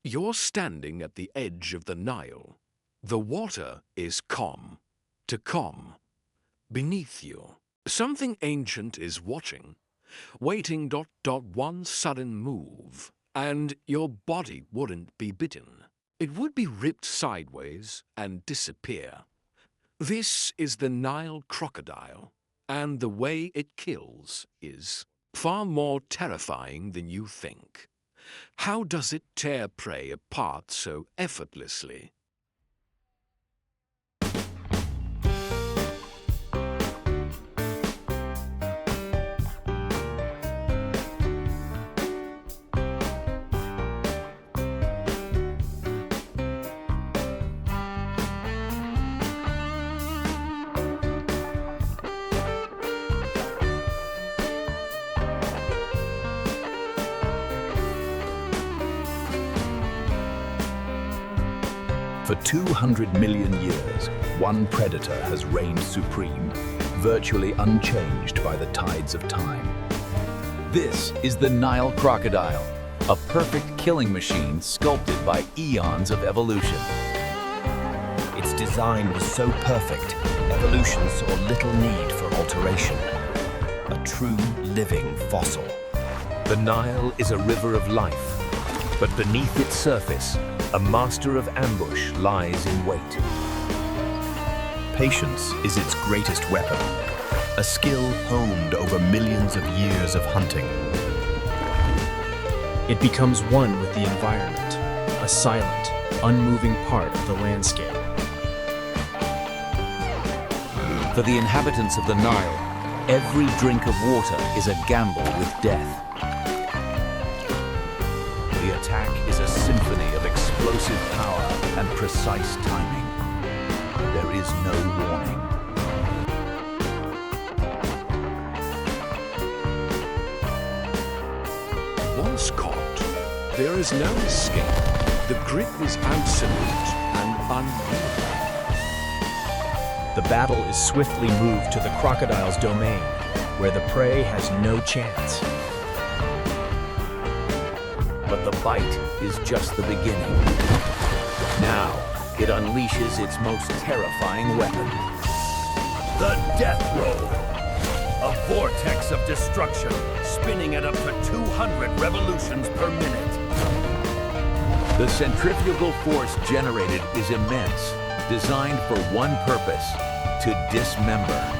You're standing at the edge of the Nile. The water is calm, to calm. Beneath you, something ancient is watching, waiting ... one sudden move, and your body wouldn't be bitten. It would be ripped sideways and disappear. This is the Nile crocodile, and the way it kills is far more terrifying than you think. How does it tear prey apart so effortlessly? For 200 million years, one predator has reigned supreme, virtually unchanged by the tides of time. This is the Nile crocodile, a perfect killing machine sculpted by eons of evolution. Its design was so perfect, evolution saw little need for alteration. A true living fossil. The Nile is a river of life, but beneath its surface, a master of ambush lies in wait. Patience is its greatest weapon, a skill honed over millions of years of hunting. It becomes one with the environment, a silent, unmoving part of the landscape. For the inhabitants of the Nile, every drink of water is a gamble with death. The attack is a symphony of explosive power and precise timing. There is no warning. Once caught, there is no escape. The grip is absolute and unbreakable. The battle is swiftly moved to the crocodile's domain, where the prey has no chance. But the bite is just the beginning. Now, it unleashes its most terrifying weapon. The death roll! A vortex of destruction, spinning at up to 200 revolutions per minute. The centrifugal force generated is immense, designed for one purpose, to dismember.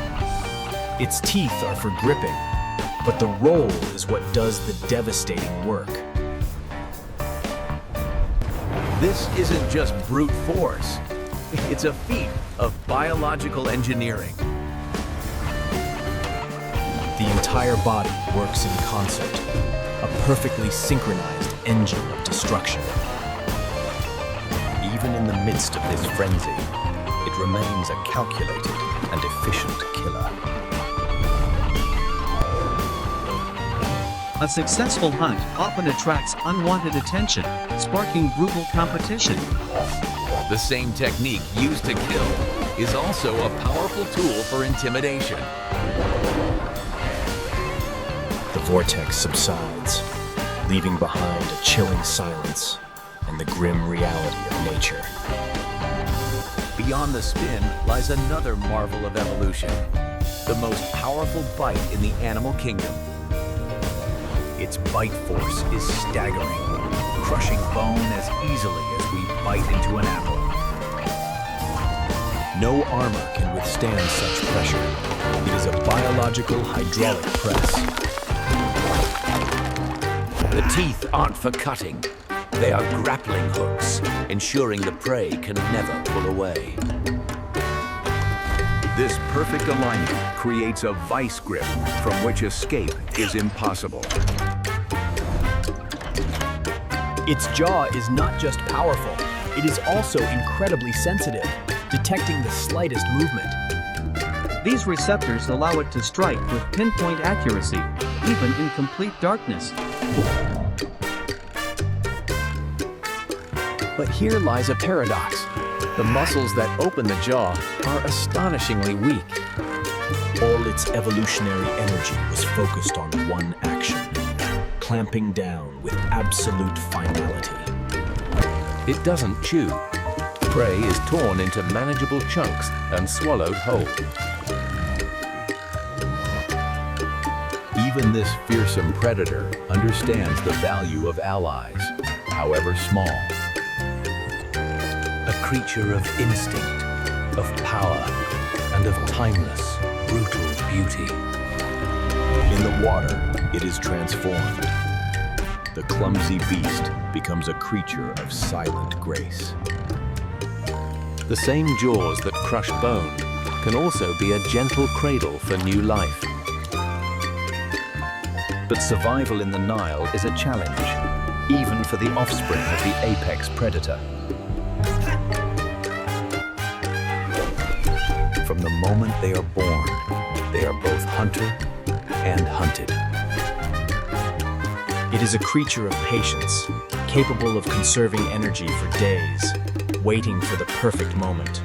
Its teeth are for gripping, but the roll is what does the devastating work. This isn't just brute force. It's a feat of biological engineering. The entire body works in concert, a perfectly synchronized engine of destruction. Even in the midst of this frenzy, it remains a calculated and efficient killer. A successful hunt often attracts unwanted attention, sparking brutal competition. The same technique used to kill is also a powerful tool for intimidation. The vortex subsides, leaving behind a chilling silence and the grim reality of nature. Beyond the spin lies another marvel of evolution, the most powerful bite in the animal kingdom. Its bite force is staggering, crushing bone as easily as we bite into an apple. No armor can withstand such pressure. It is a biological hydraulic press. The teeth aren't for cutting. They are grappling hooks, ensuring the prey can never pull away. This perfect alignment creates a vice grip from which escape is impossible. Its jaw is not just powerful, it is also incredibly sensitive, detecting the slightest movement. These receptors allow it to strike with pinpoint accuracy, even in complete darkness. But here lies a paradox. The muscles that open the jaw are astonishingly weak. All its evolutionary energy was focused on one action, clamping down with absolute finality. It doesn't chew. Prey is torn into manageable chunks and swallowed whole. Even this fearsome predator understands the value of allies, however small. A creature of instinct, of power, and of timeless, brutal beauty. In the water, it is transformed. The clumsy beast becomes a creature of silent grace. The same jaws that crush bone can also be a gentle cradle for new life. But survival in the Nile is a challenge, even for the offspring of the apex predator. From the moment they are born, they are both hunter and hunted. It is a creature of patience, capable of conserving energy for days, waiting for the perfect moment.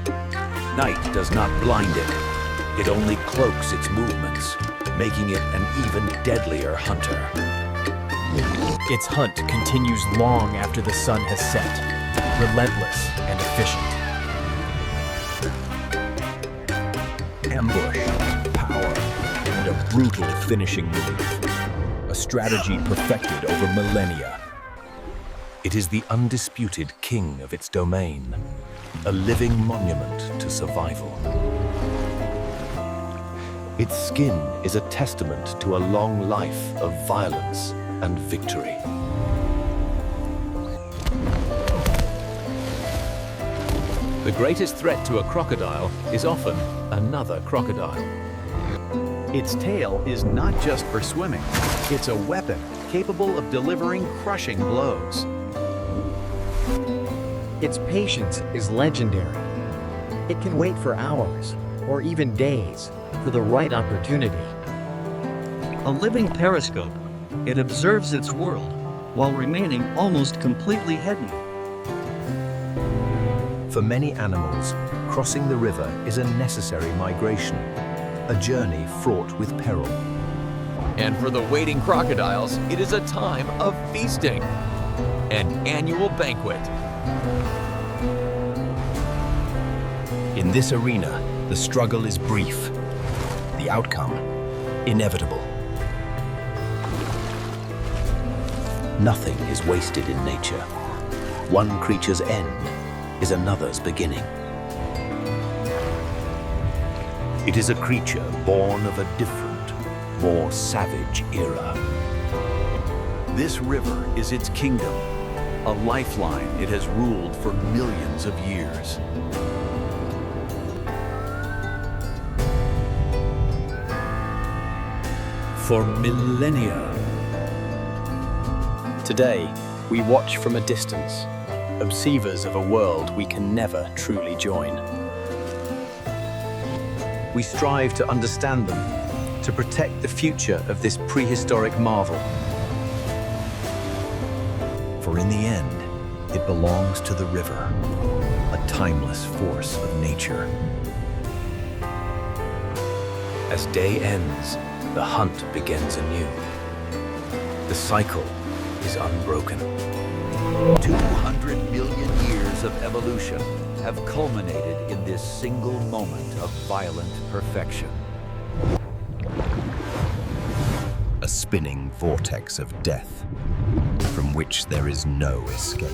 Night does not blind it. It only cloaks its movements, making it an even deadlier hunter. Its hunt continues long after the sun has set, relentless and efficient. Ambush, power, and a brutal finishing move. A strategy perfected over millennia. It is the undisputed king of its domain, a living monument to survival. Its skin is a testament to a long life of violence and victory. The greatest threat to a crocodile is often another crocodile. Its tail is not just for swimming. It's a weapon capable of delivering crushing blows. Its patience is legendary. It can wait for hours, or even days, for the right opportunity. A living periscope, it observes its world while remaining almost completely hidden. For many animals, crossing the river is a necessary migration, a journey fraught with peril. And for the waiting crocodiles, it is a time of feasting, an annual banquet. In this arena, the struggle is brief, the outcome inevitable. Nothing is wasted in nature. One creature's end is another's beginning. It is a creature born of a different, more savage era. This river is its kingdom, a lifeline it has ruled for millions of years. For millennia. Today, we watch from a distance, observers of a world we can never truly join. We strive to understand them, to protect the future of this prehistoric marvel. For in the end, it belongs to the river, a timeless force of nature. As day ends, the hunt begins anew. The cycle is unbroken. 200 million years of evolution have culminated in this single moment of violent perfection. A spinning vortex of death, from which there is no escape.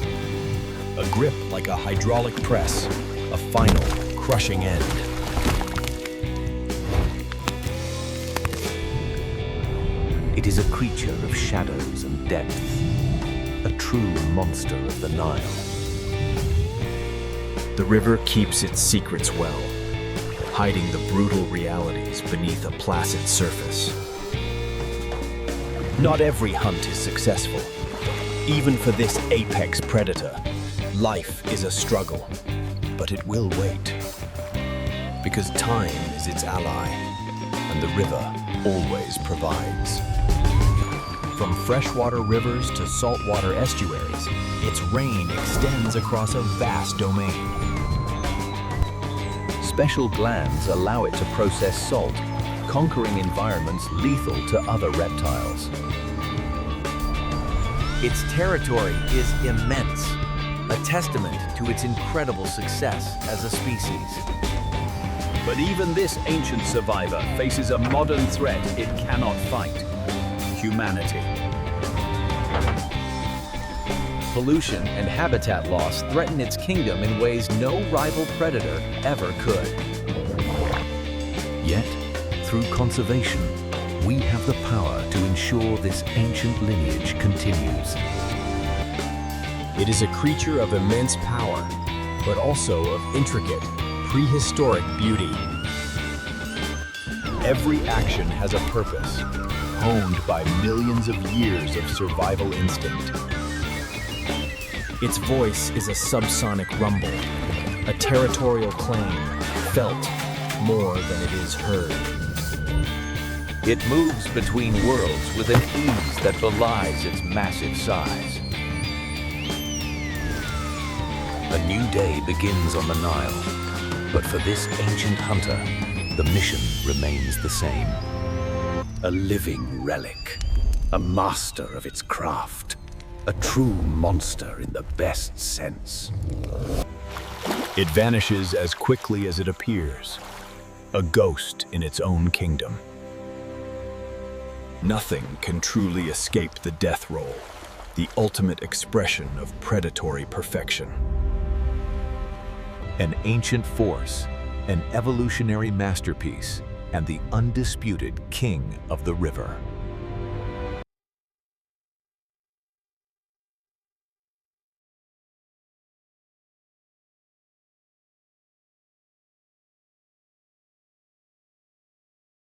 A grip like a hydraulic press, a final, crushing end. It is a creature of shadows and depth, a true monster of the Nile. The river keeps its secrets well, hiding the brutal realities beneath a placid surface. Not every hunt is successful. Even for this apex predator, life is a struggle, but it will wait. Because time is its ally, and the river always provides. From freshwater rivers to saltwater estuaries, its reign extends across a vast domain. Special glands allow it to process salt, conquering environments lethal to other reptiles. Its territory is immense, a testament to its incredible success as a species. But even this ancient survivor faces a modern threat it cannot fight: humanity. Pollution and habitat loss threaten its kingdom in ways no rival predator ever could. Yet, through conservation, we have the power to ensure this ancient lineage continues. It is a creature of immense power, but also of intricate, prehistoric beauty. Every action has a purpose, honed by millions of years of survival instinct. Its voice is a subsonic rumble, a territorial claim, felt more than it is heard. It moves between worlds with an ease that belies its massive size. A new day begins on the Nile, but for this ancient hunter, the mission remains the same. A living relic, a master of its craft, a true monster in the best sense. It vanishes as quickly as it appears, a ghost in its own kingdom. Nothing can truly escape the death roll, the ultimate expression of predatory perfection. An ancient force, an evolutionary masterpiece, and the undisputed king of the river.